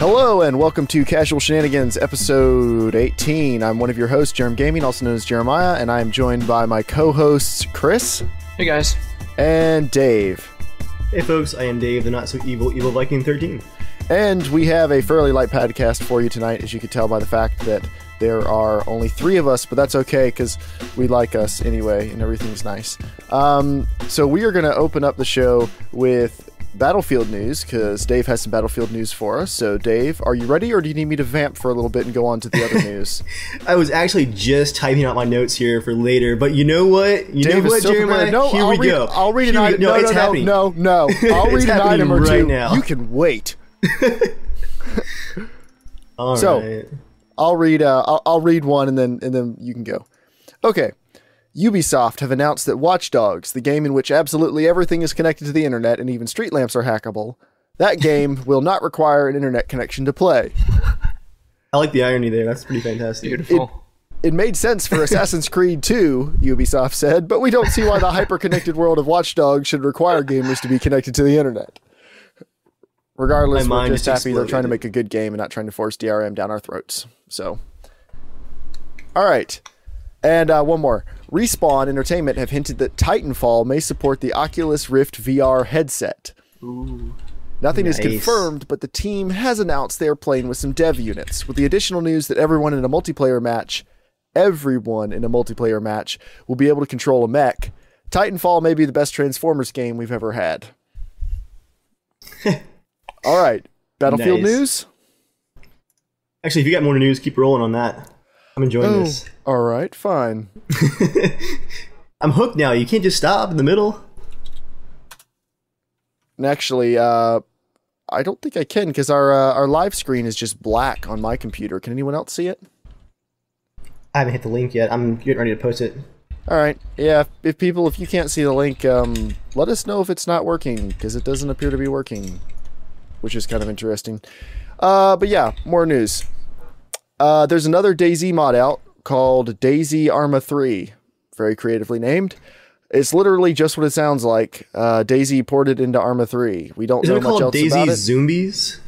Hello and welcome to Casual Shenanigans episode 18. I'm one of your hosts, Gaming, also known as Jeremiah, and I'm joined by my co-hosts, Chris. Hey guys. And Dave. Hey folks, I am Dave, the not-so-evil Viking 13. And we have a fairly light podcast for you tonight, as you can tell by the fact that there are only 3 of us, but that's okay because we like us anyway and everything's nice. So we are going to open up the show with Battlefield news because Dave has some Battlefield news for us. So Dave, are you ready or do you need me to vamp for a little bit and go on to the other news? I was actually just typing out my notes here for later, but you know what? Jeremiah? No, here we go. I'll read an item. No, it's happening. No. I'll read an item or two. Now. You can wait. All so, right. I'll read one and then you can go. Okay. Ubisoft have announced that Watch Dogs, the game in which absolutely everything is connected to the internet and even street lamps are hackable, that game will not require an internet connection to play. I like the irony there. That's pretty fantastic. Beautiful. It made sense for Assassin's Creed 2, Ubisoft said, but we don't see why the hyper-connected world of Watch Dogs should require gamers to be connected to the internet. Regardless, we're just happy they're trying to make a good game and not trying to force DRM down our throats. So, all right. And one more. Respawn Entertainment have hinted that Titanfall may support the Oculus Rift VR headset. Ooh, Nothing is confirmed, but the team has announced they are playing with some dev units, with the additional news that everyone in a multiplayer match will be able to control a mech. Titanfall may be the best Transformers game we've ever had. All right. Battlefield news? Actually, if you got more news, keep rolling on that. I'm enjoying this. All right, fine. I'm hooked now. You can't just stop in the middle. And actually, I don't think I can because our live screen is just black on my computer. Can anyone else see it? I haven't hit the link yet. I'm getting ready to post it. All right. Yeah, if you can't see the link, let us know if it's not working because it doesn't appear to be working, which is kind of interesting. But yeah, more news. There's another DayZ mod out called DayZ Arma 3, very creatively named. It's literally just what it sounds like. DayZ ported into Arma 3. We don't know much else about it. Isn't it called DayZ Zombies?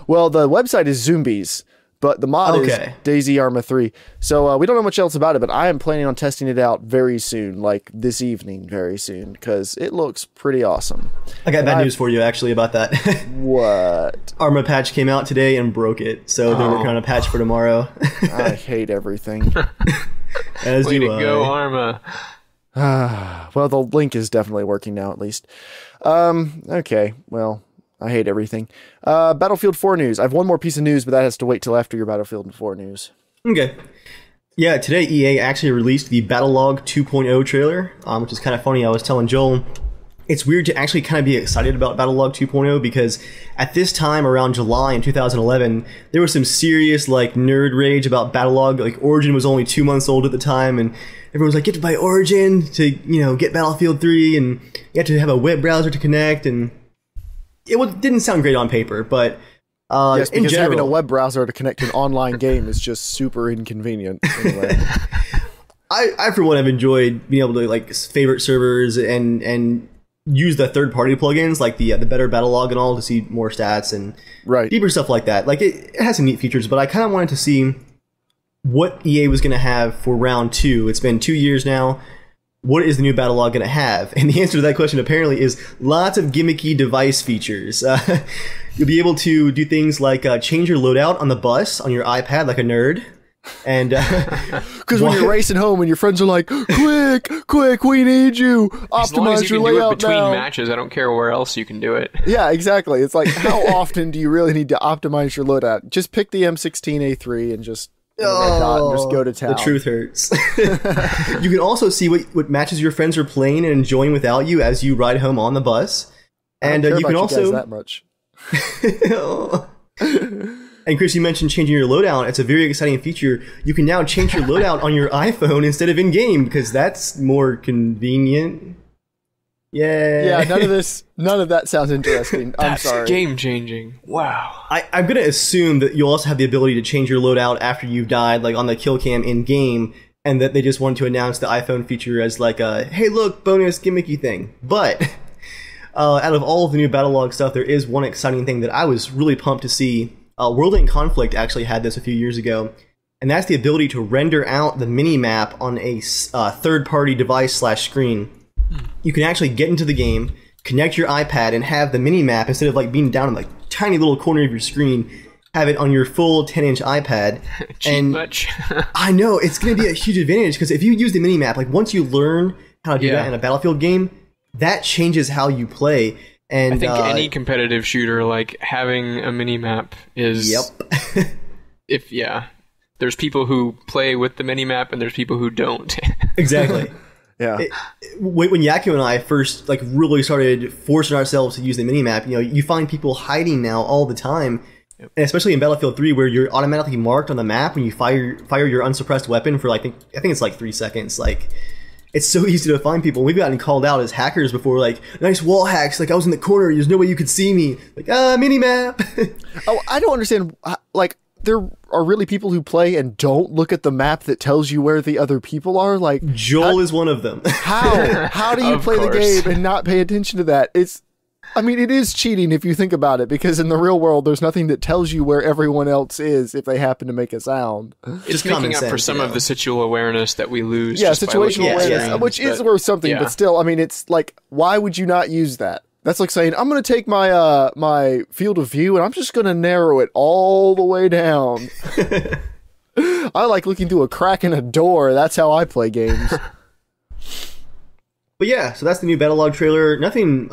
Well, the website is Zombies, but the mod is DayZ Arma 3. So we don't know much else about it, but I am planning on testing it out very soon, like this evening, very soon, because it looks pretty awesome. I got bad news for you, actually, about that. What? Arma patch came out today and broke it, so they're working on a patch for tomorrow. I hate everything. As Way do to I. go, Arma. Well, the link is definitely working now, at least. Okay, well, I hate everything. Battlefield 4 news. I have one more piece of news, but that has to wait till after your Battlefield 4 news. Okay. Yeah, today EA actually released the Battlelog 2.0 trailer, which is kind of funny. I was telling Joel, it's weird to actually kind of be excited about Battlelog 2.0 because at this time, around July in 2011, there was some serious like nerd rage about Battlelog. Like Origin was only 2 months old at the time, and everyone was like, get to buy Origin to, get Battlefield 3, and you have to have a web browser to connect, and it didn't sound great on paper, but yes, because in general, having a web browser to connect to an online game is just super inconvenient. Anyway. I for one have enjoyed being able to like favorite servers and use the third-party plugins like the Better Battlelog and all to see more stats and deeper stuff like that. Like it has some neat features, but I kind of wanted to see what EA was going to have for round 2. It's been 2 years now. What is the new Battlelog going to have? And the answer to that question apparently is lots of gimmicky device features. You'll be able to do things like change your loadout on the bus on your iPad like a nerd. And because when you're racing home and your friends are like, quick, we need you. Optimize your layout between now. matches. I don't care where else you can do it. Yeah, exactly. It's like, how often do you really need to optimize your loadout? Just pick the M16A3 and just go to town. The truth hurts. You can also see what matches your friends are playing and enjoying without you as you ride home on the bus. And I don't care you can about also you guys that much. And Chris, you mentioned changing your loadout. It's a very exciting feature. You can now change your loadout on your iPhone instead of in game because that's more convenient. Yeah. Yeah, none of that sounds interesting. I'm sorry. That's game changing. Wow. I'm gonna assume that you'll also have the ability to change your loadout after you've died, like on the kill cam in game, and that they just wanted to announce the iPhone feature as like a hey look bonus gimmicky thing. But out of all of the new Battlelog stuff, there is one exciting thing that I was really pumped to see World in Conflict actually had this a few years ago, and that's the ability to render out the mini-map on a third-party device/screen. You can actually get into the game, connect your iPad, and have the mini-map, instead of like being down in like tiny little corner of your screen, have it on your full 10-inch iPad. Cheap much. I know, it's going to be a huge advantage, because if you use the mini-map, like once you learn how to do that in a Battlefield game, that changes how you play. And I think any competitive shooter, like, having a mini-map is... There's people who play with the mini-map, and there's people who don't. Exactly. Yeah. When Yaku and I first like really started forcing ourselves to use the mini-map, you find people hiding now all the time. Yep. And especially in Battlefield 3, where you're automatically marked on the map when you fire your unsuppressed weapon for, I think it's like 3 seconds. Like, it's so easy to find people. We've gotten called out as hackers before, like, nice wall hacks, like I was in the corner, there's no way you could see me. Like, mini-map. Oh, I don't understand, like, there are really people who play and don't look at the map that tells you where the other people are. Like, Joel is one of them. How do you play the game and not pay attention to that? It is cheating if you think about it, because in the real world, there's nothing that tells you where everyone else is if they happen to make a sound. It's making up for some of the situational awareness that we lose. Yeah, situational awareness, which is worth something, but still, it's like, why would you not use that? That's like saying, I'm going to take my my field of view and I'm just going to narrow it all the way down. I like looking through a crack in a door. That's how I play games. But yeah, so that's the new Battlelog trailer. Nothing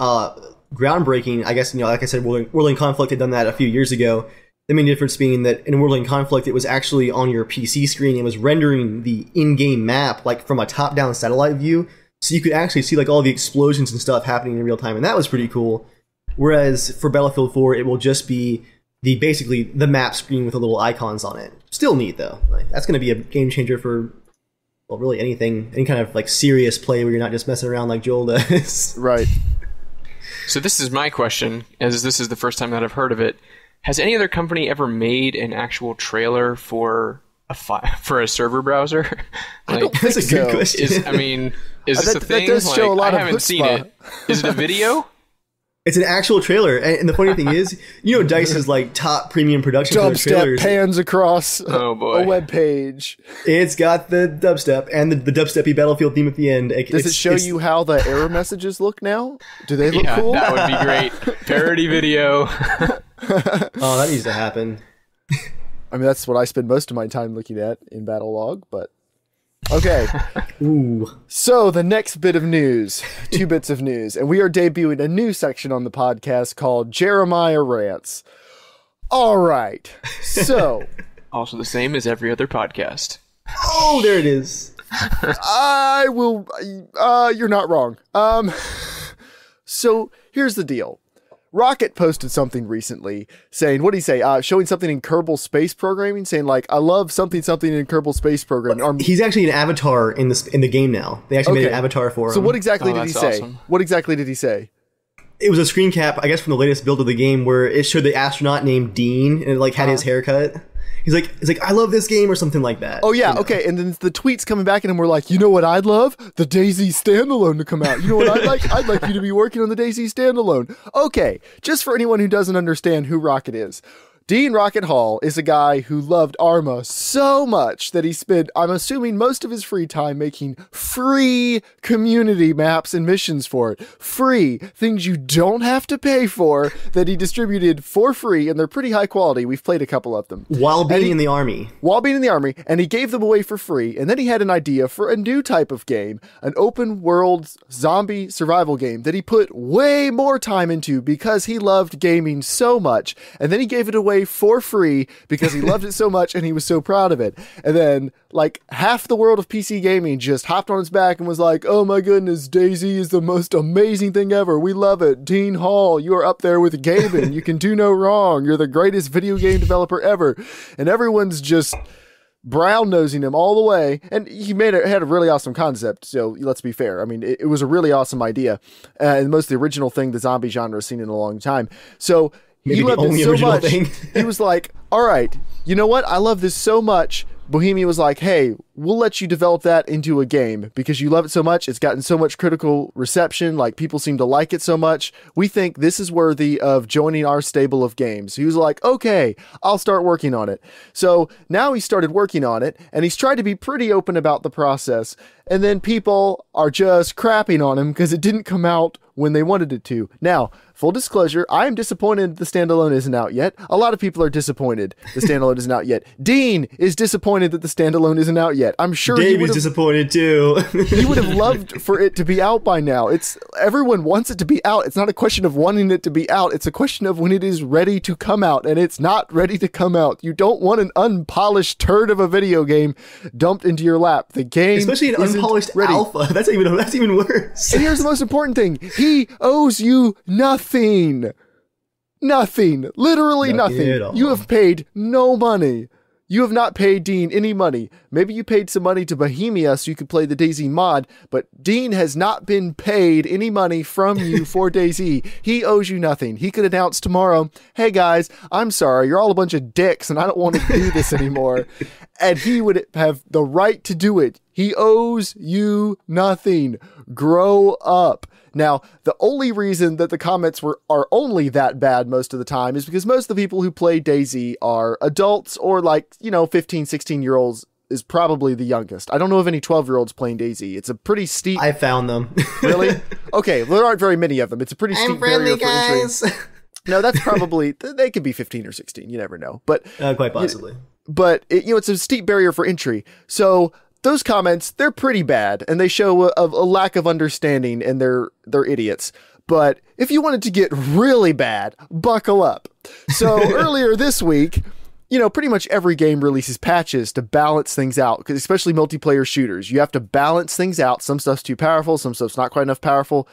groundbreaking, I guess. Like I said, World in Conflict had done that a few years ago. The main difference being that in World in Conflict, it was actually on your PC screen. It was rendering the in-game map like from a top-down satellite view. So you could actually see like all the explosions and stuff happening in real time, and that was pretty cool. Whereas for Battlefield 4, it will just be basically the map screen with the little icons on it. Still neat though. Like, that's going to be a game changer for, well, really anything, any kind of like serious play where you're not just messing around like Joel does. Right. So this is my question, as this is the first time that I've heard of it. Has any other company ever made an actual trailer for a server browser? I don't think that's a good question. Is this a thing? That does show a lot I of haven't seen it. Is it a video? It's an actual trailer, and the funny thing is, DayZ is like top premium production for trailers. Dubstep pans across a web page. It's got the dubstep and the dubsteppy Battlefield theme at the end. Does it show you how the error messages look now? Do they look cool? That would be great. Parody video. Oh, that needs to happen. That's what I spend most of my time looking at in Battlelog, but... Okay. Ooh. So the next bit of news, 2 bits of news, and we are debuting a new section on the podcast called Jeremiah Rants. All right. So. Also the same as every other podcast. Oh, there it is. I will. You're not wrong. So here's the deal. Rocket posted something recently saying, what did he say? Showing something in Kerbal Space Programming, saying like, I love something in Kerbal Space Programming. He's actually an avatar in the game now. They actually made an avatar for him. So what exactly did he say? Awesome. What exactly did he say? It was a screen cap, I guess, from the latest build of the game where it showed the astronaut named Dean and it like had his haircut. He's like, I love this game or something like that. Oh yeah, okay. And then the tweets coming back at him were like, you know what I'd love? The DayZ standalone to come out. You know what I'd like? I'd like you to be working on the DayZ standalone. Okay, just for anyone who doesn't understand who Rocket is. Dean Rocket Hall is a guy who loved Arma so much that he spent, I'm assuming, most of his free time making free community maps and missions for it. Free, things you don't have to pay for, that he distributed for free, and they're pretty high quality. We've played a couple of them. While being in the army. While being in the army, and he gave them away for free, and then he had an idea for a new type of game, an open world zombie survival game that he put way more time into because he loved gaming so much, and then he gave it away for free because he loved it so much and he was so proud of it. And then like half the world of PC gaming just hopped on his back and was like, oh my goodness, DayZ is the most amazing thing ever. We love it. Dean Hall, you are up there with Gaben. You can do no wrong. You're the greatest video game developer ever. And everyone's just brown nosing him all the way. And he had a really awesome concept. So let's be fair. I mean, it was a really awesome idea. And most of the original thing the zombie genre has seen in a long time. So maybe he loved the only it so original much. thing. He was like, all right, you know what? I love this so much. Bohemia was like, hey, we'll let you develop that into a game because you love it so much. It's gotten so much critical reception. Like, people seem to like it so much. We think this is worthy of joining our stable of games. He was like, okay, I'll start working on it. So now he started working on it, and he's tried to be pretty open about the process. And then people are just crapping on him because it didn't come out when they wanted it to. Now, full disclosure, I am disappointed the standalone isn't out yet. A lot of people are disappointed the standalone isn't out yet. Dean is disappointed that the standalone isn't out yet. I'm sure Dave is disappointed too. He would have loved for it to be out by now. Everyone wants it to be out. It's not a question of wanting it to be out. It's a question of when it is ready to come out, and it's not ready to come out. You don't want an unpolished turd of a video game dumped into your lap. The game, especially an unpolished alpha. That's even worse. And here's the most important thing. He owes you nothing. Nothing. Literally nothing. You have paid no money. You have not paid Dean any money. Maybe you paid some money to Bohemia so you could play the DayZ mod, but Dean has not been paid any money from you for DayZ. He owes you nothing. He could announce tomorrow, hey guys, I'm sorry, you're all a bunch of dicks and I don't want to do this anymore. And he would have the right to do it. He owes you nothing. Grow up. Now, the only reason that the comments are only that bad most of the time is because most of the people who play DayZ are adults or 15, 16-year-olds is probably the youngest. I don't know of any 12-year-olds playing DayZ. It's a pretty steep... I found them. Really? Okay, well, there aren't very many of them. It's a pretty steep barrier for entry. No, that's probably... They could be 15 or 16. You never know. But quite possibly. But, it's a steep barrier for entry. So... those comments, they're pretty bad, and they show a lack of understanding, and they're idiots. But if you want it to get really bad, buckle up. So earlier this week, pretty much every game releases patches to balance things out, because especially multiplayer shooters. You have to balance things out. Some stuff's too powerful, some stuff's not quite enough powerful,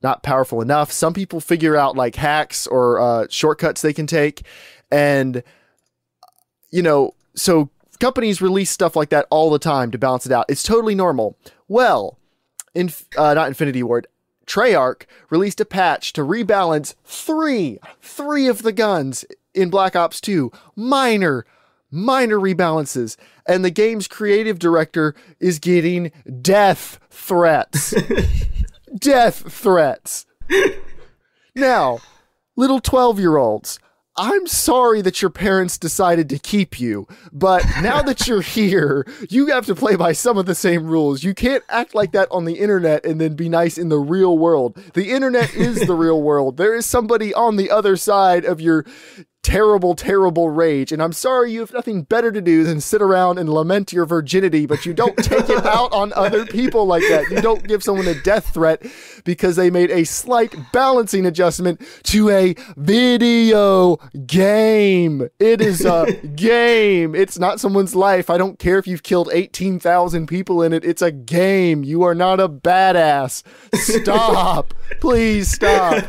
not powerful enough. Some people figure out like hacks or shortcuts they can take, and, so... companies release stuff like that all the time to balance it out. It's totally normal. Well, not Infinity Ward, Treyarch released a patch to rebalance three of the guns in Black Ops 2. Minor rebalances. And the game's creative director is getting death threats. Death threats. Now, little 12-year-olds, I'm sorry that your parents decided to keep you, but now that you're here, you have to play by some of the same rules. You can't act like that on the internet and then be nice in the real world. The internet is the real world. There is somebody on the other side of your terrible rage, and I'm sorry you have nothing better to do than sit around and lament your virginity, but you don't take it out on other people like that. You don't give someone a death threat because they made a slight balancing adjustment to a video game. It is a game. It's not someone's life. I don't care if you've killed 18,000 people in it. It's a game. You are not a badass. Stop. Please stop.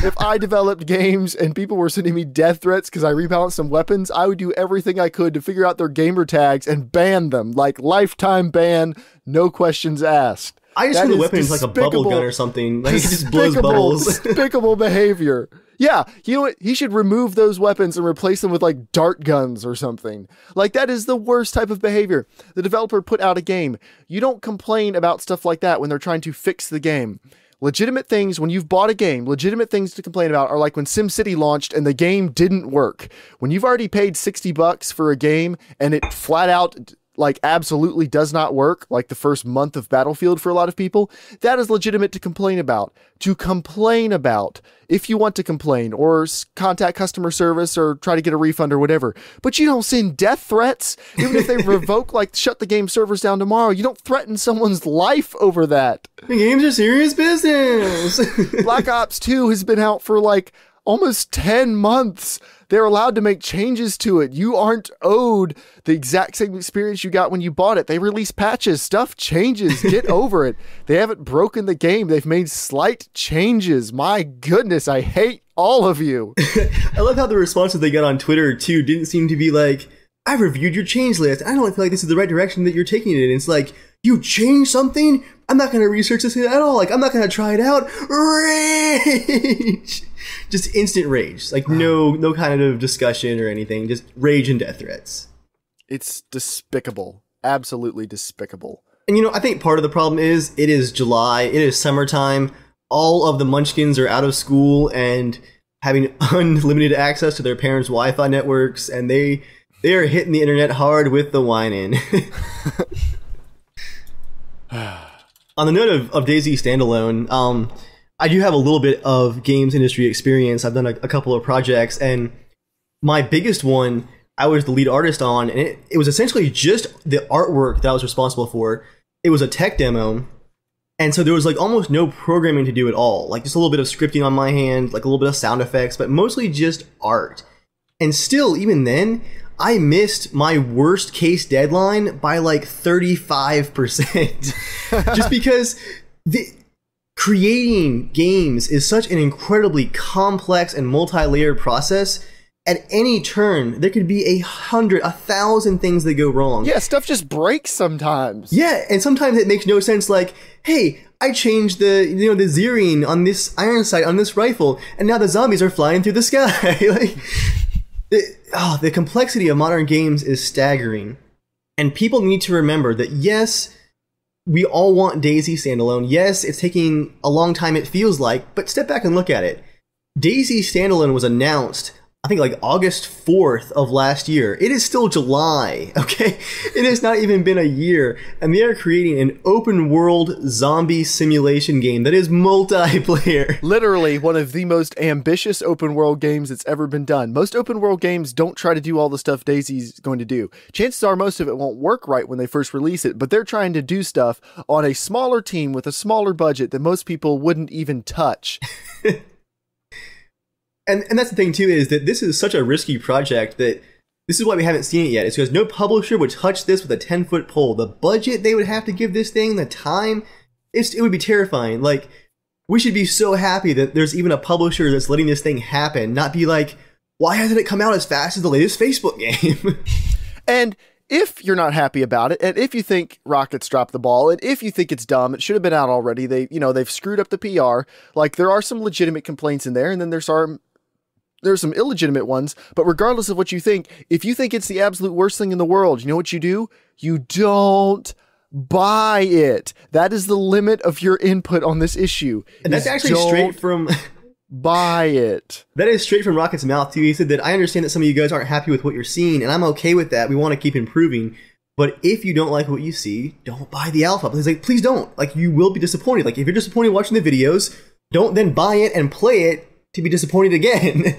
If I developed games and people were sending me death threats because I rebalanced some weapons, I would do everything I could to figure out their gamer tags and ban them. Like lifetime ban, no questions asked. I just feel the weapon is like a bubble gun or something. Like it just blows bubbles. Despicable behavior. Yeah, you know what? He should remove those weapons and replace them with like dart guns or something. Like that is the worst type of behavior. The developer put out a game. You don't complain about stuff like that when they're trying to fix the game. Legitimate things, when you've bought a game, legitimate things to complain about are like when SimCity launched and the game didn't work. When you've already paid $60 for a game and it flat out like absolutely does not work, like the first month of Battlefield for a lot of people, that is legitimate to complain about. To complain about, if you want to complain, or contact customer service, or try to get a refund or whatever. But you don't send death threats, even if they revoke, like shut the game servers down tomorrow. You don't threaten someone's life over that. The games are serious business. Black Ops 2 has been out for like almost 10 months. They're allowed to make changes to it. You aren't owed the exact same experience you got when you bought it. They release patches. Stuff changes. Get over it. They haven't broken the game. They've made slight changes. My goodness, I hate all of you. I love how the responses they got on Twitter, too, didn't seem to be like, I've reviewed your change list. I don't feel like this is the right direction that you're taking it in. It's like, you changed something? I'm not going to research this at all. Like, I'm not going to try it out. Rage! Just instant rage. Like, no kind of discussion or anything. Just rage and death threats. It's despicable. absolutely despicable. And I think part of the problem is it is July, it is summertime, all of the munchkins are out of school and having unlimited access to their parents' Wi-Fi networks, and they are hitting the internet hard with the whining. On the note of DayZ standalone, I do have a little bit of games industry experience. I've done a couple of projects, and my biggest one I was the lead artist on, and it was essentially just the artwork that I was responsible for. It was a tech demo, and so there was like almost no programming to do at all. Like just a little bit of scripting on my hand, like a little bit of sound effects, but mostly just art. And still, even then, I missed my worst case deadline by like 35%. Just because creating games is such an incredibly complex and multi-layered process. At any turn, there could be 100, 1,000 things that go wrong. Yeah, stuff just breaks sometimes. Yeah, and sometimes it makes no sense. Like, hey, I changed the the zeroing on this iron sight on this rifle, and now the zombies are flying through the sky. Like, the complexity of modern games is staggering, and people need to remember that. Yes, we all want DayZ standalone. Yes, it's taking a long time. It feels like, but step back and look at it. DayZ standalone was announced, I think, like August 4th of last year. It is still July, okay? It has not even been a year, and they are creating an open world zombie simulation game that is multiplayer. Literally one of the most ambitious open world games that's ever been done. Most open world games don't try to do all the stuff DayZ's going to do. Chances are most of it won't work right when they first release it, but they're trying to do stuff on a smaller team with a smaller budget that most people wouldn't even touch. And that's the thing, too, is that this is such a risky project that this is why we haven't seen it yet. It's because no publisher would touch this with a 10-foot pole. The budget they would have to give this thing, the time, it would be terrifying. Like, we should be so happy that there's even a publisher that's letting this thing happen, not be like, why hasn't it come out as fast as the latest Facebook game? And if you're not happy about it, and if you think Rocket's dropped the ball, and if you think it's dumb, it should have been out already. They've screwed up the PR. Like, there are some legitimate complaints in there, and then there's some illegitimate ones, but regardless of what you think, if you think it's the absolute worst thing in the world, you know what you do? You don't buy it. That is the limit of your input on this issue. And that's actually straight from... buy it. That is straight from Rocket's mouth, too. He said that, I understand that some of you guys aren't happy with what you're seeing, and I'm okay with that. We want to keep improving. But if you don't like what you see, don't buy the alpha. He's like, please don't. Like, you will be disappointed. Like, if you're disappointed watching the videos, don't then buy it and play it to be disappointed again.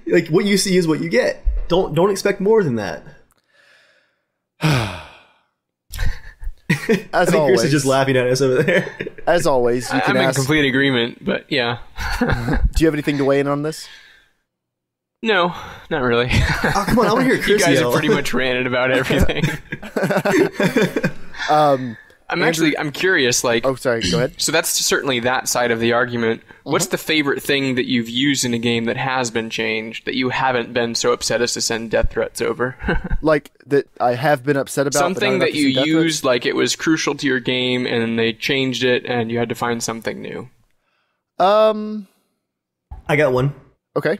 Like, what you see is what you get. Don't expect more than that. As always, Chris is just laughing at us over there. As always, you can I'm in complete agreement, but yeah. Do you have anything to weigh in on this? No, not really. Oh, come on, I want to hear Chris You guys yell. have pretty much ranted about everything. I'm curious, like... Oh, sorry, go ahead. So that's certainly that side of the argument. What's the favorite thing that you've used in a game that has been changed, that you haven't been so upset as to send death threats over? Like, that I have been upset about? Something that you used, like it was crucial to your game, and they changed it, and you had to find something new. I got one. Okay.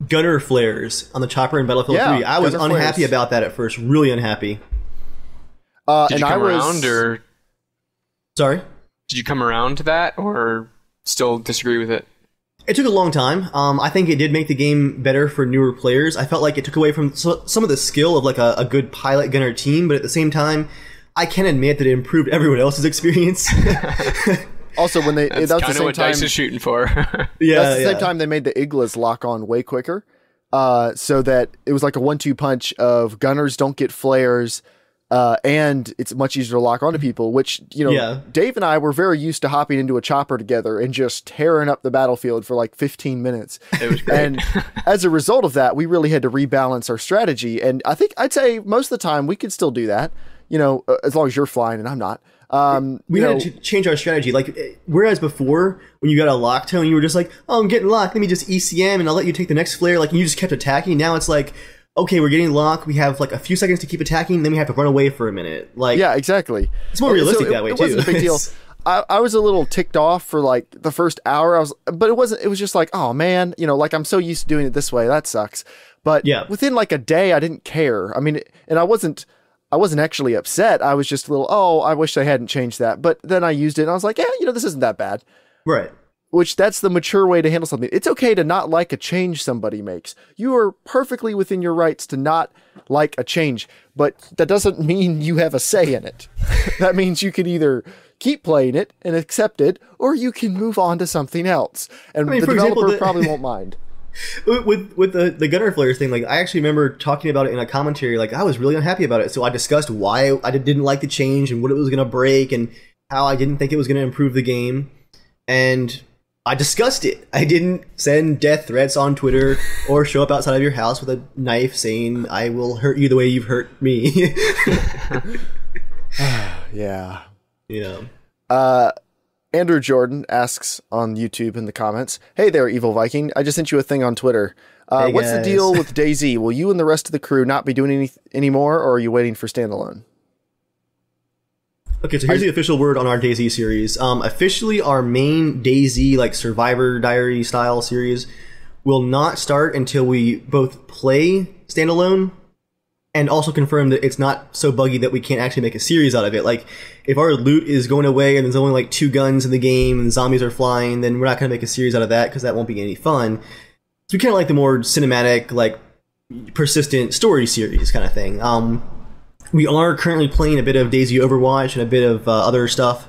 Gunner flares on the chopper in Battlefield 3. I was unhappy about that at first. Really unhappy. Did you come around, or... Sorry? Did you come around to that, or still disagree with it? It took a long time. I think it did make the game better for newer players. I felt like it took away from some of the skill of like a good pilot gunner team, but at the same time, I can admit that it improved everyone else's experience. Also, when that was kind of what DayZ is shooting for. Yeah, that's the same time they made the Iglas lock on way quicker, so that it was like a 1-2 punch of gunners don't get flares. And it's much easier to lock onto people, which, Dave and I were very used to hopping into a chopper together and just tearing up the battlefield for like 15 minutes. It was great. And as a result of that, we really had to rebalance our strategy. And I'd say most of the time we could still do that, as long as you're flying and I'm not. We had to change our strategy. Like, whereas before, when you got a lock tone, you were just like, oh, I'm getting locked. Let me just ECM and I'll let you take the next flare. Like, and you just kept attacking. Now it's like, okay, we're getting locked. We have like a few seconds to keep attacking, and then we have to run away for a minute. Like, yeah, exactly. It's more realistic that way too. It wasn't a big deal. I was a little ticked off for like the first hour. But it wasn't. It was just like, oh man, like I'm so used to doing it this way. That sucks. But yeah, within like a day, I didn't care. I mean, and I wasn't I wasn't actually upset. I was just a little, oh, I wish they hadn't changed that. But then I used it and I was like, yeah, this isn't that bad. Right. Which that's the mature way to handle something. It's okay to not like a change somebody makes. You are perfectly within your rights to not like a change, but that doesn't mean you have a say in it. That means you can either keep playing it and accept it, or you can move on to something else. And the developer probably won't mind. With the gunner flares thing, like I actually remember talking about it in a commentary. Like I was really unhappy about it, so I discussed why I didn't like the change and what it was going to break and how I didn't think it was going to improve the game. And I discussed it. I didn't send death threats on Twitter or show up outside of your house with a knife saying I will hurt you the way you've hurt me. Yeah. Yeah. Andrew Jordan asks on YouTube in the comments, "Hey there, Evil Viking. I just sent you a thing on Twitter. Hey what's the deal with DayZ? Will you and the rest of the crew not be doing any more, or are you waiting for standalone?" Okay, so here's the official word on our DayZ series. Officially, our main DayZ, like Survivor Diary style series, will not start until we both play standalone and also confirm that it's not so buggy that we can't actually make a series out of it. Like, if our loot is going away and there's only like 2 guns in the game and zombies are flying, then we're not going to make a series out of that because that won't be any fun. So we kind of like the more cinematic, like, persistent story series kind of thing. We are currently playing a bit of DayZ Overwatch and a bit of other stuff.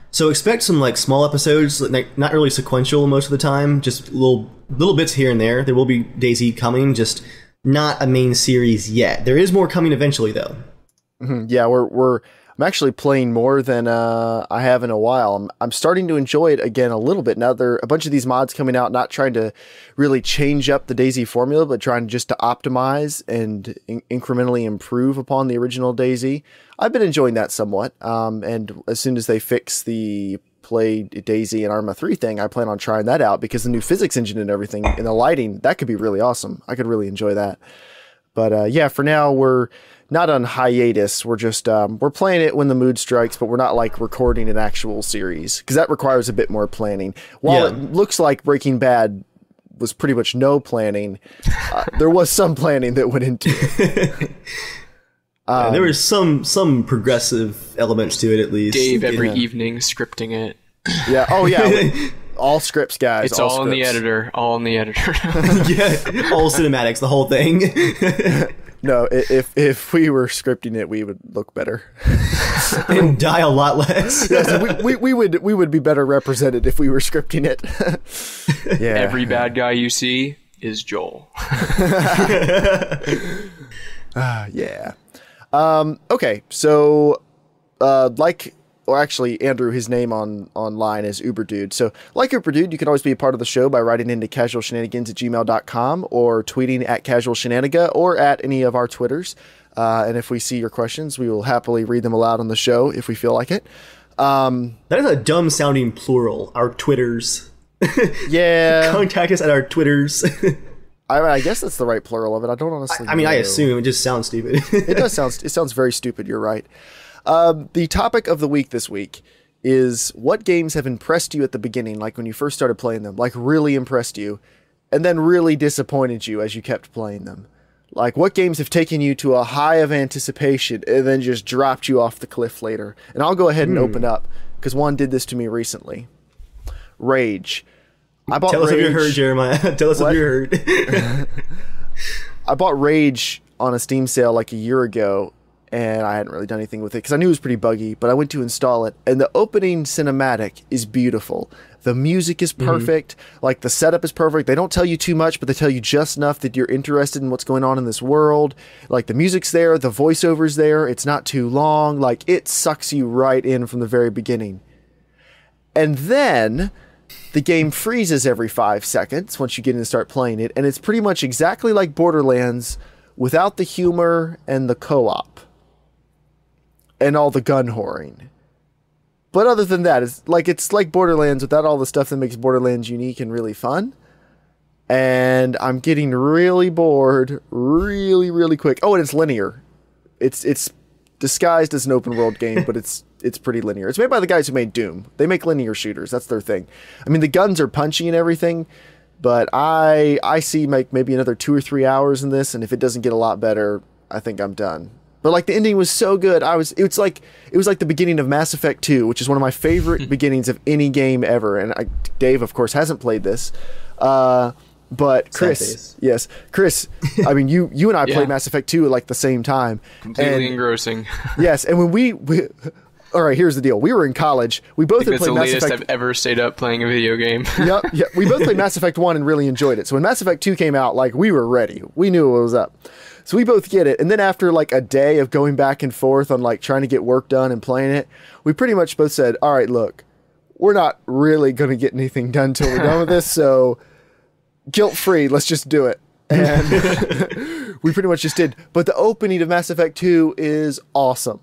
So expect some like small episodes, like not really sequential most of the time, just little bits here and there. There will be DayZ coming, just not a main series yet. There is more coming eventually, though. Mm-hmm. Yeah, I'm actually playing more than I have in a while. I'm starting to enjoy it again a little bit. Now there are a bunch of these mods coming out, not trying to really change up the DayZ formula, but trying just to optimize and incrementally improve upon the original DayZ. I've been enjoying that somewhat. And as soon as they fix the play DayZ and Arma 3 thing, I plan on trying that out because the new physics engine and everything and the lighting, that could be really awesome. I could really enjoy that. But yeah, for now we're not on hiatus. We're just we're playing it when the mood strikes, but we're not like recording an actual series because that requires a bit more planning. While it looks like Breaking Bad was pretty much no planning, there was some planning that went into it. There was some progressive elements to it, at least. Dave every evening scripting it. Yeah. Oh yeah. All scripts, guys. It's all in the editor. All in the editor. Yeah. All cinematics. The whole thing. No, if we were scripting it, we would look better and die a lot less. Yes, we would be better represented if we were scripting it. Yeah. Every bad guy you see is Joel. Yeah. Okay, so actually, Andrew, his name online is UberDude. So, like UberDude, you can always be a part of the show by writing into casualshenanigans@gmail.com or tweeting at casualshenaniga or at any of our Twitters. And if we see your questions, we will happily read them aloud on the show if we feel like it. That is a dumb-sounding plural, our Twitters. Yeah. Contact us at our Twitters. I guess that's the right plural of it. I don't honestly know. I assume. It just sounds stupid. It sounds very stupid. You're right. The topic of the week this week is what games have impressed you at the beginning, like when you first started playing them, like really impressed you, and then really disappointed you as you kept playing them. Like what games have taken you to a high of anticipation and then just dropped you off the cliff later. And I'll go ahead and open up, because one did this to me recently. Rage. Tell us if you're hurt, Jeremiah. Tell us if you're hurt. I bought Rage on a Steam sale like a year ago, and I hadn't really done anything with it because I knew it was pretty buggy, but I went to install it, and the opening cinematic is beautiful. The music is perfect. Like, the setup is perfect. They don't tell you too much, but they tell you just enough that you're interested in what's going on in this world. Like, the music's there, the voiceover's there, it's not too long. Like, it sucks you right in from the very beginning. And then the game freezes every 5 seconds once you get in and start playing it, and it's pretty much exactly like Borderlands without the humor and the co-op and all the gun whoring. But other than that, it's like Borderlands without all the stuff that makes Borderlands unique and really fun. And I'm getting really bored really, really quick. Oh, and it's linear. It's disguised as an open world game, but it's pretty linear. It's made by the guys who made Doom. They make linear shooters. That's their thing. I mean, the guns are punchy and everything, but I see maybe another 2 or 3 hours in this, and if it doesn't get a lot better, I think I'm done. But like the ending was so good. It was like the beginning of Mass Effect 2, which is one of my favorite beginnings of any game ever. And Dave, of course, hasn't played this. But Chris, yes, Chris, I mean, you and I played Mass Effect 2 at like the same time. Completely engrossing. Yes, and when we all right, here's the deal. We were in college. We both had played Mass Effect. That's the latest I've ever stayed up playing a video game. Yep. We both played Mass Effect 1 and really enjoyed it. So when Mass Effect 2 came out, like, we were ready. We knew what was up. So we both get it. And then after like a day of going back and forth on like trying to get work done and playing it, we pretty much both said, all right, look, we're not really going to get anything done until we're done with this. So guilt-free, let's just do it. And we pretty much just did. But the opening of Mass Effect 2 is awesome.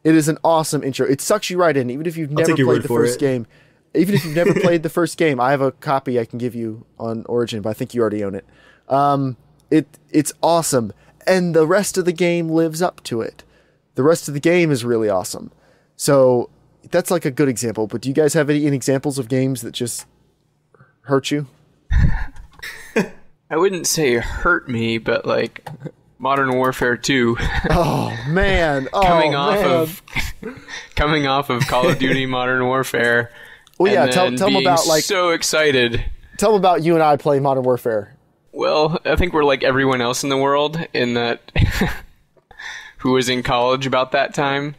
It is an awesome intro. It sucks you right in, even if you've never played the first game. Even if you've never played the first game, I have a copy I can give you on Origin, but I think you already own it. It's awesome. And the rest of the game lives up to it. The rest of the game is really awesome. So that's like a good example. But do you guys have any examples of games that just hurt you? I wouldn't say hurt me, but like Modern Warfare 2. Oh man! Coming off of Call of Duty Modern Warfare. Well, yeah. Tell them about like so excited. Tell them about you and I playing Modern Warfare. Well, I think we're like everyone else in the world in that who was in college about that time.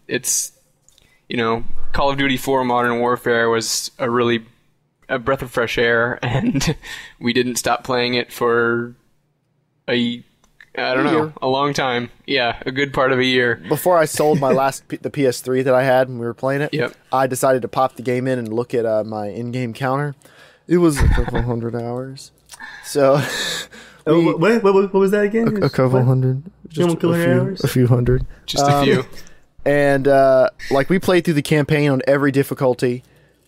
It's, you know, Call of Duty 4 Modern Warfare was a breath of fresh air, and we didn't stop playing it for a long time. Yeah, a good part of a year. Before I sold my the PS3 that I had when we were playing it, I decided to pop the game in and look at my in-game counter. It was a couple hundred hours. So, what was that again? A couple hundred. Just a few hundred. Just a few. And like we played through the campaign on every difficulty.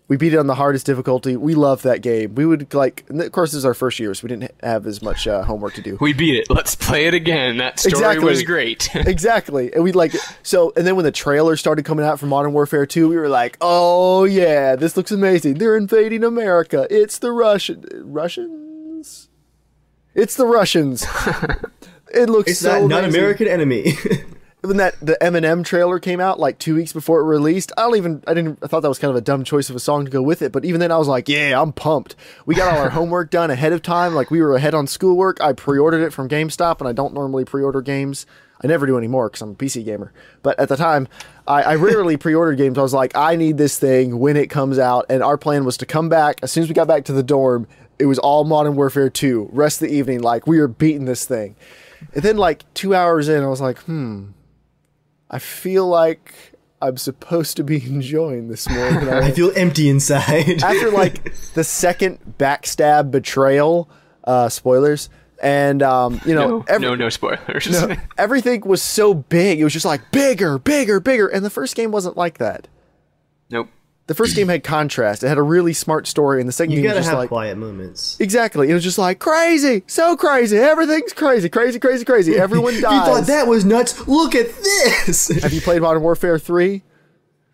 We beat it on the hardest difficulty. We loved that game. We would like, and of course, this is our first year, so we didn't have as much homework to do. We beat it. Let's play it again. That story was great. Exactly. And we'd like so. And then when the trailer started coming out for Modern Warfare 2, we were like, "Oh yeah, this looks amazing. They're invading America. It's the Russians. It's the Russians. It looks it's so not American enemy." When the Eminem trailer came out like 2 weeks before it released, I thought that was kind of a dumb choice of a song to go with it. But even then I was like, yeah, I'm pumped. We got all our homework done ahead of time. Like we were ahead on schoolwork. I pre-ordered it from GameStop, and I don't normally pre-order games. I never do anymore because I'm a PC gamer. But at the time, I rarely pre-ordered games. I was like, I need this thing when it comes out. And our plan was to come back. As soon as we got back to the dorm, it was all Modern Warfare 2. Rest of the evening, like we were beating this thing. And then like 2 hours in, I was like, I feel like I'm supposed to be enjoying this more than I feel empty inside. After like the second backstab betrayal, spoilers, and no spoilers. No, everything was so big. It was just like bigger, and the first game wasn't like that. Nope. The first game had contrast. It had a really smart story, and the second game was just like quiet moments. Exactly. It was just like crazy, so crazy. Everything's crazy. Everyone dies. You thought that was nuts? Look at this. Have you played Modern Warfare 3?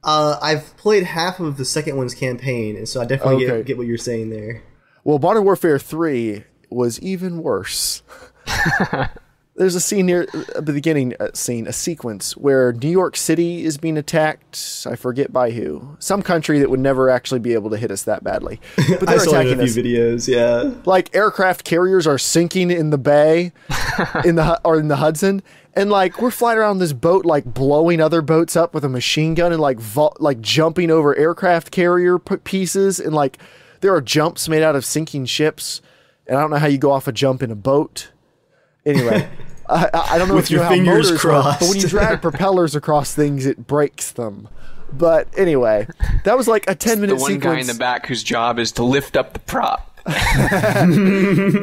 I've played half of the second one's campaign, and so I definitely get what you're saying there. Well, Modern Warfare 3 was even worse. There's a scene near the beginning, a sequence where New York City is being attacked. I forget by who. Some country that would never actually be able to hit us that badly. But they're attacking us. I saw a few videos, yeah. Like aircraft carriers are sinking in the bay, in the Hudson, and like we're flying around this boat, like blowing other boats up with a machine gun and like jumping over aircraft carrier pieces, and like there are jumps made out of sinking ships, and I don't know how you go off a jump in a boat. Anyway, I don't know if you know how motors work, but when you drag propellers across things, it breaks them. But anyway, that was like a 10-minute sequence. The one guy in the back whose job is to lift up the prop.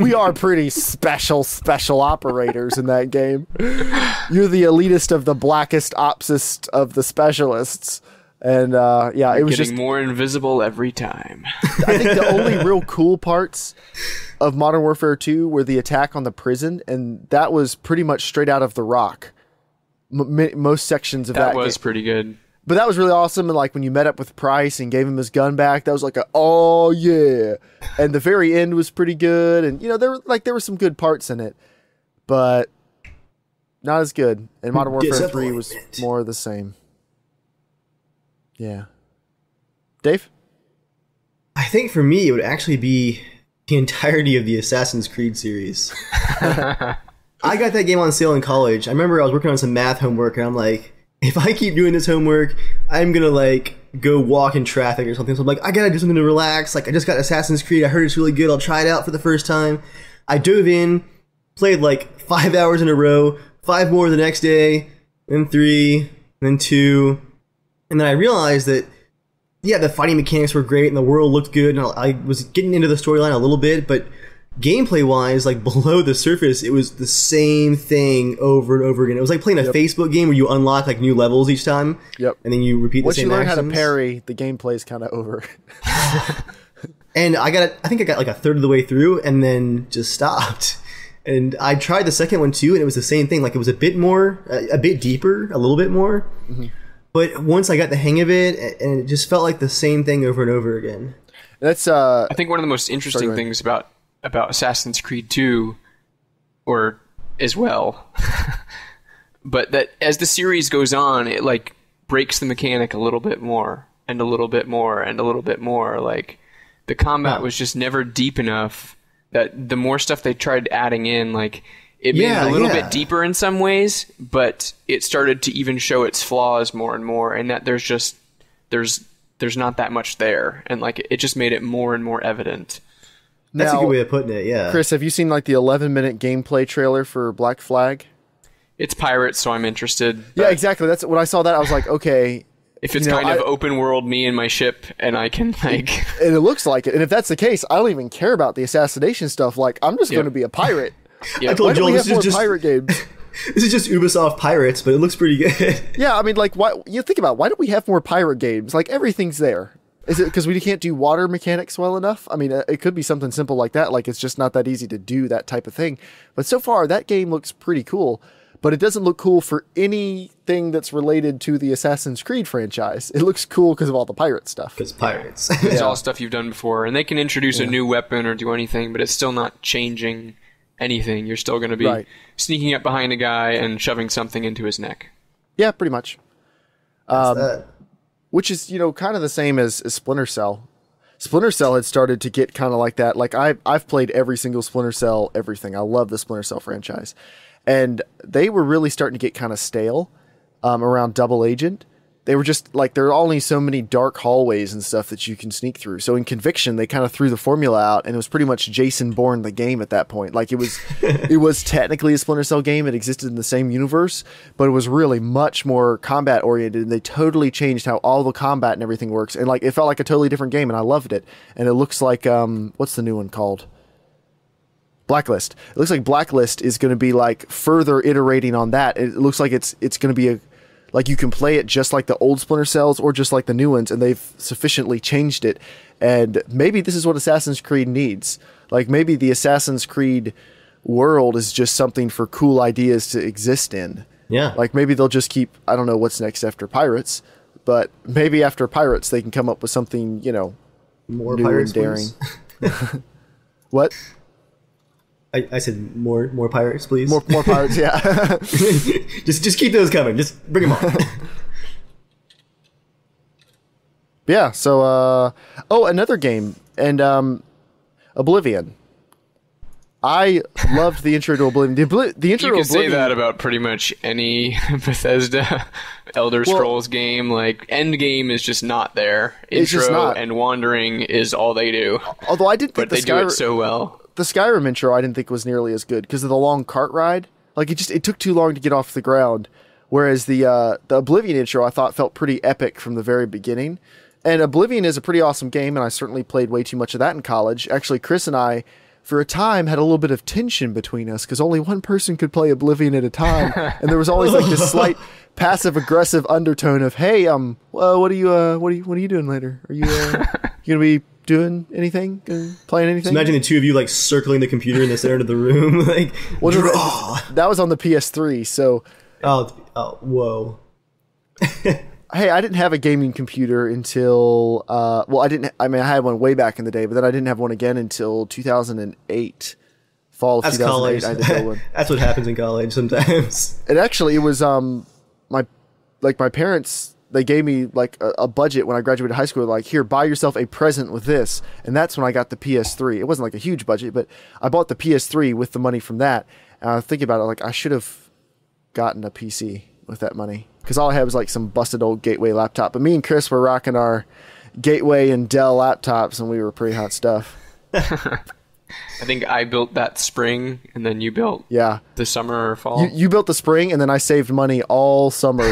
We are pretty special operators in that game. You're the elitist of the blackest opsist of the specialists. And it was getting more invisible every time. I think the only real cool parts of Modern Warfare 2 were the attack on the prison, and that was pretty much straight out of The Rock. Most sections of that was pretty good. But that was really awesome, and like when you met up with Price and gave him his gun back, that was like oh yeah. And the very end was pretty good, and there were some good parts in it. But Not as good. And Modern Warfare 3 was more of the same. Yeah. Dave? I think for me, it would actually be the entirety of the Assassin's Creed series. I got that game on sale in college. I remember I was working on some math homework, and I'm like, if I keep doing this homework, I'm going to, like, go walk in traffic or something. So I'm like, I got to do something to relax. Like, I just got Assassin's Creed. I heard it's really good. I'll try it out for the first time. I dove in, played, like, 5 hours in a row, 5 more the next day, then 3, then 2. And then I realized that, yeah, the fighting mechanics were great and the world looked good, and I was getting into the storyline a little bit, but gameplay-wise, like, below the surface, it was the same thing over and over again. It was like playing a Facebook game where you unlock, like, new levels each time, and then you repeat the same actions. Once you learn how to parry, the gameplay's kind of over. And I think I got like a third of the way through and then just stopped. And I tried the second one too, and it was the same thing. Like, it was a bit more, a bit deeper, a little bit more. Mm-hmm. But once I got the hang of it, and it just felt like the same thing over and over again. That's I think one of the most interesting things about Assassin's Creed 2, or as well, but that as the series goes on, it like breaks the mechanic a little bit more, and a little bit more, and a little bit more. Like, the combat was just never deep enough. That the more stuff they tried adding in, like, it made it a little bit deeper in some ways, but it started to even show its flaws more and more, and that there's not that much there, and like it just made it more and more evident. That's a good way of putting it, yeah. Chris, have you seen like the 11-minute gameplay trailer for Black Flag? It's pirates, so I'm interested. Yeah, exactly. That's when I saw that, I was like, okay. If it's kind of open world, me and my ship, and I can like... And it looks like it. And if that's the case, I don't even care about the assassination stuff. Like, I'm just going to be a pirate. I told Joel, this is just pirate games. This is just Ubisoft Pirates, but it looks pretty good. Yeah, I mean, like, why? You think about it, why don't we have more pirate games? Like, everything's there. Is it because we can't do water mechanics well enough? I mean, it could be something simple like that. Like, it's just not that easy to do that type of thing. But so far, that game looks pretty cool. But it doesn't look cool for anything that's related to the Assassin's Creed franchise. It looks cool because of all the pirate stuff. Because pirates. It's all stuff you've done before. And they can introduce a new weapon or do anything, but it's still not changing anything. You're still going to be sneaking up behind a guy and shoving something into his neck. Yeah, pretty much. Which is, kind of the same as Splinter Cell. Splinter Cell had started to get kind of like that. Like, I've played every single Splinter Cell, everything. I love the Splinter Cell franchise. And they were really starting to get kind of stale around Double Agent. They were just like, there are only so many dark hallways and stuff that you can sneak through. So in Conviction, they kind of threw the formula out, and it was pretty much Jason Bourne the game at that point. Like, it was technically a Splinter Cell game. It existed in the same universe, but it was really much more combat oriented, and they totally changed how all the combat and everything works. And like, it felt like a totally different game, and I loved it. And it looks like, what's the new one called? Blacklist. It looks like Blacklist is going to be like further iterating on that. It looks like it's going to be like you can play it just like the old Splinter Cells or just like the new ones, and they've sufficiently changed it. And maybe this is what Assassin's Creed needs. Like, maybe the Assassin's Creed world is just something for cool ideas to exist in. Yeah. Like, maybe they'll just keep, I don't know what's next after Pirates, but maybe after Pirates they can come up with something, more new pirates, and daring. What? I said more pirates, please. More pirates, yeah. just keep those coming. Just bring them on. Yeah. So, another game, and Oblivion. I loved the intro to Oblivion. The intro you to can say that about pretty much any Bethesda Elder Scrolls game. Like, end game is just not there. Intro and wandering is all they do. Although I didn't think they do it so well. The Skyrim intro I didn't think was nearly as good because of the long cart ride. Like, it took too long to get off the ground. Whereas the Oblivion intro I thought felt pretty epic from the very beginning. And Oblivion is a pretty awesome game, and I certainly played way too much of that in college. Actually, Chris and I, for a time, had a little bit of tension between us because only one person could play Oblivion at a time, and there was always like this slight passive-aggressive undertone of, "Hey, well, what are you doing later? Are you gonna be doing anything? Playing anything?" Just imagine the two of you like circling the computer in the center of the room, like. That was on the PS3, so. Oh, whoa. Hey, I didn't have a gaming computer until, I had one way back in the day, but then I didn't have one again until 2008, fall of That's 2008. college. I had to build one. That's what happens in college sometimes. And actually, it was my parents. They gave me like a budget when I graduated high school. Like, here, buy yourself a present with this, and that's when I got the PS3. It wasn't like a huge budget, but I bought the PS3 with the money from that. And I was thinking about it, like I should have gotten a PC with that money, because all I had was like some busted old Gateway laptop. But me and Chris were rocking our Gateway and Dell laptops, and we were pretty hot stuff. I think I built that spring, and then you built the summer or fall. You built the spring, and then I saved money all summer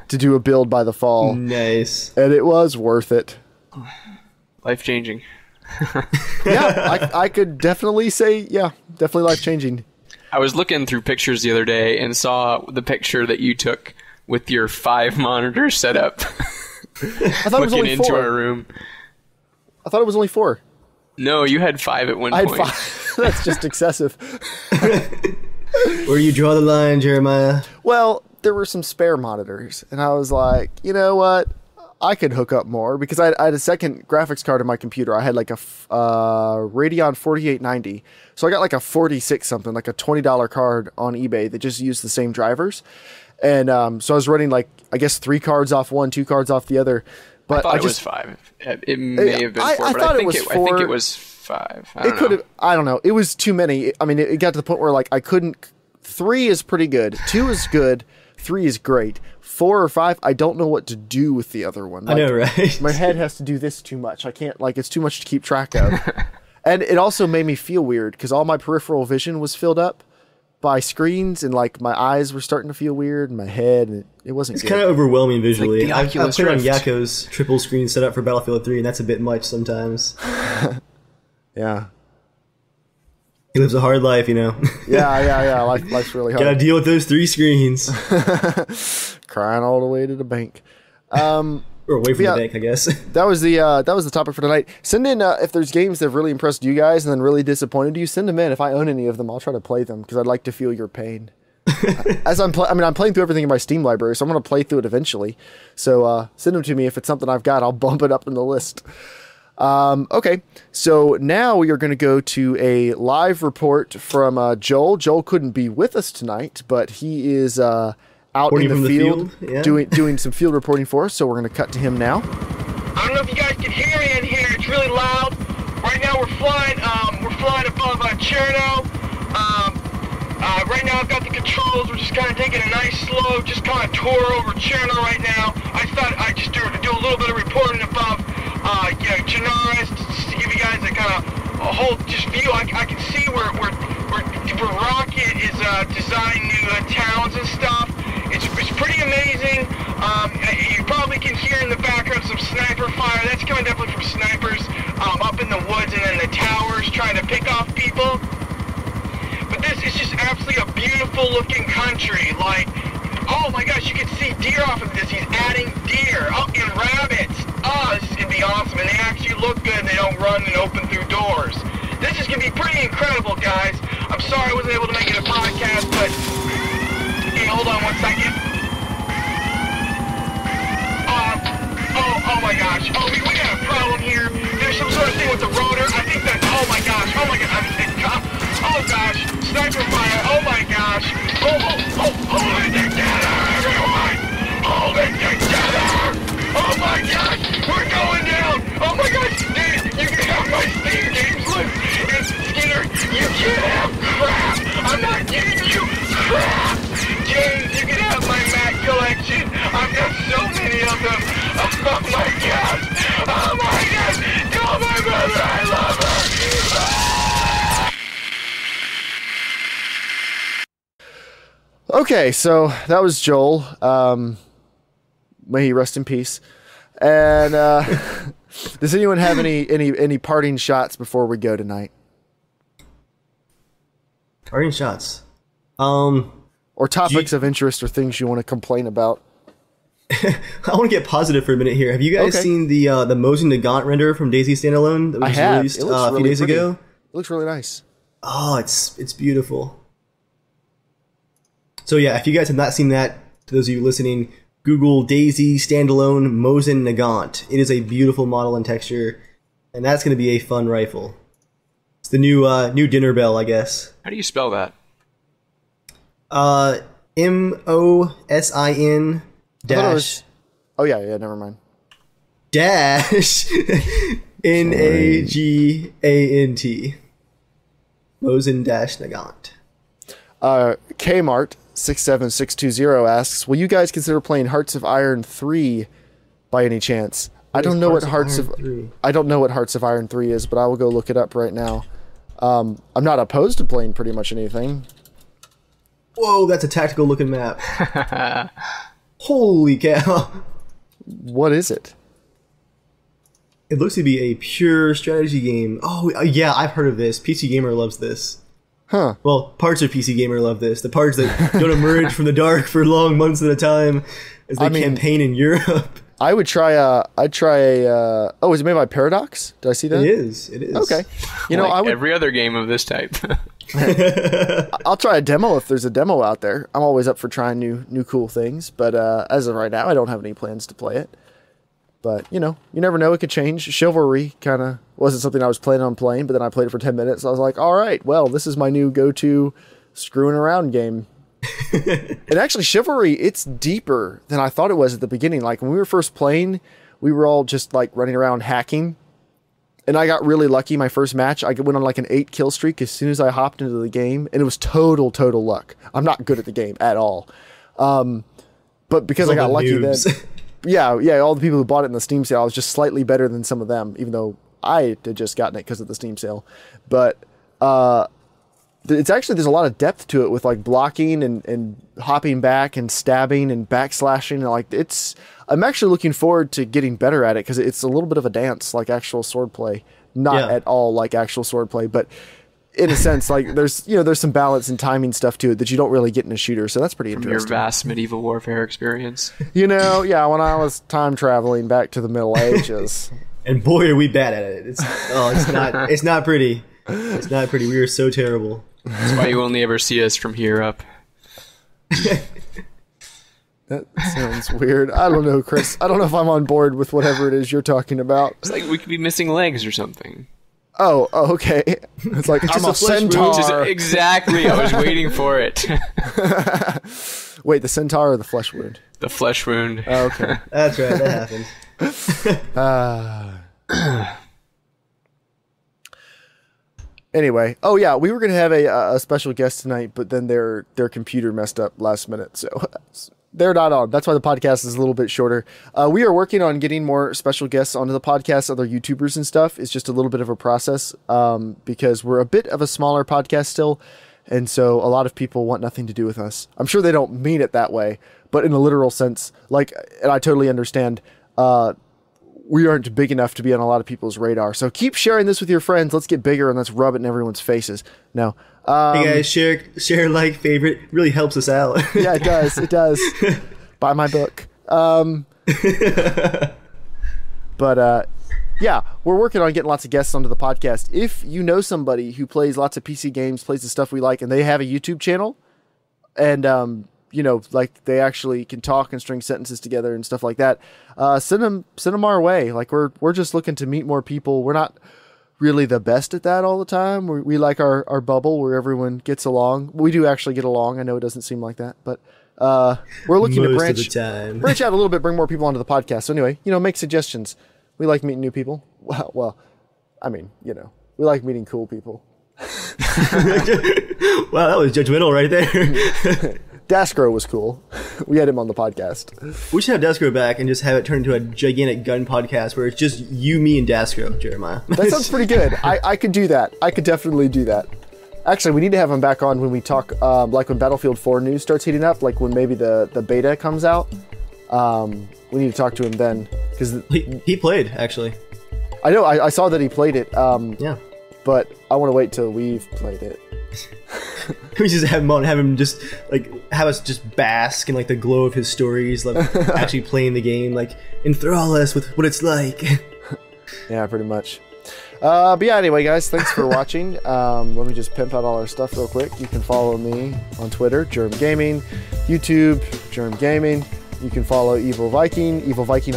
to do a build by the fall. Nice. And it was worth it. Life-changing. Yeah, I could definitely say, definitely life-changing. I was looking through pictures the other day and saw the picture that you took with your 5 monitor setup. I thought it was only 4. Looking into our room. I thought it was only 4. No, you had 5 at one point. I had 5. That's just excessive. Where you draw the line, Jeremiah? Well, there were some spare monitors, and I was like, you know what? I could hook up more, because I had a second graphics card in my computer. I had like a Radeon 4890. So I got like a 46 something, like a $20 card on eBay that just used the same drivers. And so I was running like, I guess 3 cards off one, 2 cards off the other. But I thought it was 5. It may have been 4, I but thought I think it was 4. I think it was 5. It could have. I don't know. It was too many. I mean, it got to the point where like I couldn't. 3 is pretty good. 2 is good. 3 is great. 4 or 5, I don't know what to do with the other one. Like, I know, right? My head has to do this too much. I can't, like, it's too much to keep track of. And it also made me feel weird, because all my peripheral vision was filled up by screens, and like my eyes were starting to feel weird, and my head, and it wasn't good. It's kind of overwhelming visually. Like I've played on Rift. Yakko's triple screen setup for Battlefield 3, and that's a bit much sometimes. Yeah. He lives a hard life, you know. Yeah. Life's really hard. Gotta deal with those 3 screens. Crying all the way to the bank. Or away from the bank, I guess. That was the topic for tonight. Send in if there's games that have really impressed you guys and then really disappointed you. Send them in. If I own any of them, I'll try to play them, because I'd like to feel your pain. As I'm playing through everything in my Steam library, so I'm going to play through it eventually. So send them to me. If it's something I've got, I'll bump it up in the list. Okay, so now we are going to go to a live report from Joel. Joel couldn't be with us tonight, but he is out in the field, yeah. doing some field reporting for us, so we're going to cut to him now. I don't know if you guys can hear me in here. It's really loud. Right now we're flying above Cherno. Right now I've got the controls. We're just kind of taking a nice slow, just kind of tour over Cherno right now. I thought I'd just do a little bit of reporting above, Chernarus, to give you guys a whole just view. I can see where Rocket is designing new towns and stuff. It's pretty amazing. You probably can hear in the background some sniper fire. That's coming definitely from snipers up in the woods and in the towers trying to pick off people. But this is just absolutely a beautiful looking country. Like, oh my gosh, you can see deer off of this. He's adding deer. Oh, and rabbits. Oh, this is going to be awesome. And they actually look good. They don't run and open through doors. This is going to be pretty incredible, guys. I'm sorry I wasn't able to make it a podcast, but... Hey, hold on one second. Oh my gosh. Oh, we got a problem here. There's some sort of thing with the rotor. I think that's... Oh my gosh. Oh gosh. Sniper fire. Oh my gosh. Hold it together, everyone. Hold it together. Oh my gosh. We're going down. Oh my gosh. Dude, you can have my Steam games list. And Skinner, you can't have crap. I'm not giving you crap. James, you can have my Mac collection. I've got so many of them. Oh my gosh. Oh my gosh. Tell my brother I love her. Okay, so that was Joel. May he rest in peace. And does anyone have any parting shots before we go tonight? Parting shots. Or topics of interest or things you want to complain about? I want to get positive for a minute here. Have you guys seen the Mosin Nagant render from DayZ Standalone that was released a few days ago? It looks really nice. Oh, it's beautiful. So yeah, if you guys have not seen that, to those of you listening, Google DayZ Standalone Mosin Nagant. It is a beautiful model and texture, and that's going to be a fun rifle. It's the new dinner bell, I guess. How do you spell that? MOSIN dash. Oh yeah, never mind. Dash NAGANT. Mosin dash Nagant. Kmart 67620 asks, will you guys consider playing Hearts of Iron 3 by any chance? I don't know what Hearts of Iron 3 is, but I will go look it up right now. I'm not opposed to playing pretty much anything. Whoa, that's a tactical looking map. Holy cow. What is it? It looks to be a pure strategy game. Oh, yeah, I've heard of this. PC Gamer loves this. Huh. Well, parts of PC Gamer love this. The parts that don't emerge from the dark for long months at a time as they campaign in Europe. I would try oh, is it made by Paradox? Did I see that? It is. Okay. You know, like I would... every other game of this type. I'll try a demo if there's a demo out there. I'm always up for trying new cool things, but as of right now, I don't have any plans to play it. But, you know, you never know. It could change. Chivalry kind of wasn't something I was planning on playing, but then I played it for 10 minutes. So I was like, all right, well, this is my new go-to screwing around game. And actually, Chivalry, it's deeper than I thought it was at the beginning. Like, when we were first playing, we were all just, like, running around hacking. And I got really lucky my first match. I went on, like, an 8-kill streak as soon as I hopped into the game. And it was total luck. I'm not good at the game at all. But because I got lucky then... Yeah, all the people who bought it in the Steam sale, I was just slightly better than some of them, even though I had just gotten it because of the Steam sale. But it's actually, there's a lot of depth to it with like blocking and hopping back and stabbing and backslashing. And like I'm actually looking forward to getting better at it because it's a little bit of a dance like actual swordplay. Not at all like actual swordplay, but in a sense, like there's some balance and timing stuff to it that you don't really get in a shooter, so that's pretty interesting. Your vast medieval warfare experience. When I was time traveling back to the Middle Ages. And boy, are we bad at it. It's not pretty. It's not pretty. We are so terrible. That's why you only ever see us from here up. That sounds weird. I don't know, Chris. I don't know if I'm on board with whatever it is you're talking about. It's like we could be missing legs or something. Oh, okay. It's like, I'm a centaur. Exactly. I was waiting for it. Wait, the centaur or the flesh wound? The flesh wound. Oh, okay. That's right. That happened. Anyway. Oh, yeah. We were going to have a special guest tonight, but then their computer messed up last minute. So they're not on. That's why the podcast is a little bit shorter. We are working on getting more special guests onto the podcast, other YouTubers and stuff. It's just a little bit of a process because we're a bit of a smaller podcast still. And so a lot of people want nothing to do with us. I'm sure they don't mean it that way, but in a literal sense, like, and I totally understand, we aren't big enough to be on a lot of people's radar. So keep sharing this with your friends. Let's get bigger and let's rub it in everyone's faces. No. Hey guys, share, like, favorite. It really helps us out. Yeah, it does. It does. Buy my book. But yeah, we're working on getting lots of guests onto the podcast. If you know somebody who plays lots of PC games, plays the stuff we like, and they have a YouTube channel, and like they actually can talk and string sentences together and stuff like that, send them our way. Like we're just looking to meet more people. We're not really the best at that all the time. We like our bubble where everyone gets along. We do actually get along. I know it doesn't seem like that, but we're looking to branch out a little bit, bring more people onto the podcast. So anyway, make suggestions. We like meeting new people. Well, I mean, we like meeting cool people. Wow, that was judgmental right there. Daskro was cool. We had him on the podcast. We should have Daskro back and just have it turn into a gigantic gun podcast where it's just you, me, and Daskro, Jeremiah. That sounds pretty good. I could do that. I could definitely do that. Actually, we need to have him back on when we talk, like when Battlefield 4 news starts heating up, like when maybe the beta comes out. We need to talk to him then. Cause he played, actually. I know, I saw that he played it. Yeah. But I want to wait till we've played it. We just have him on, have him just like have us just bask in like the glow of his stories, like actually playing the game, like enthrall us with what it's like. Yeah, pretty much. But yeah, anyway, guys, thanks for watching. Let me just pimp out all our stuff real quick. You can follow me on Twitter, Germ Gaming, YouTube, Germ Gaming. You can follow Evil Viking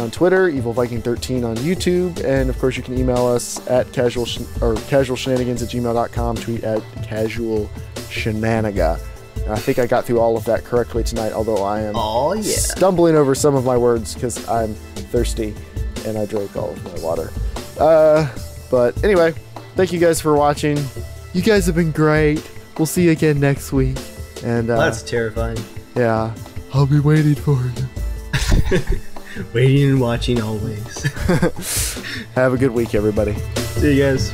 on Twitter, Evil Viking 13 on YouTube, and of course you can email us at casualshenanigans@gmail.com, tweet at casualshenaniga. I think I got through all of that correctly tonight, although I am stumbling over some of my words because I'm thirsty and I drank all of my water. But anyway, thank you guys for watching. You guys have been great. We'll see you again next week. And that's terrifying. Yeah, I'll be waiting for you. Waiting and watching always. Have a good week, everybody. See you guys.